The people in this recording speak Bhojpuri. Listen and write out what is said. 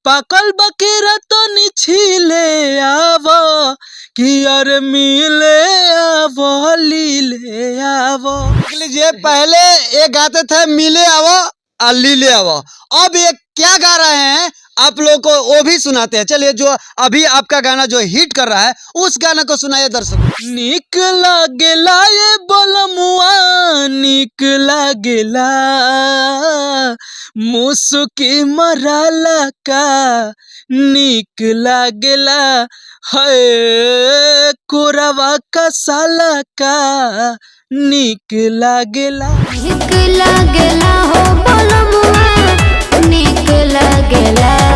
पाकल बकेरा तो छिले आवो कि अरे मिले आवो लीले आवो। लीजिए, पहले ये गाते थे मिले आवो और लीले आवो, अब ये क्या गा रहे हैं आप लोग को वो भी सुनाते हैं। चलिए, जो अभी आपका गाना जो हिट कर रहा है उस गाना को सुनाइए दर्शकों। निक लागेला ये बोलमुआ निक लागेला मुसुकी मराला का निक लागेला है कोरावा का साला का निक लागेला। निक लागेला हो बोलमुआ निक लागेला।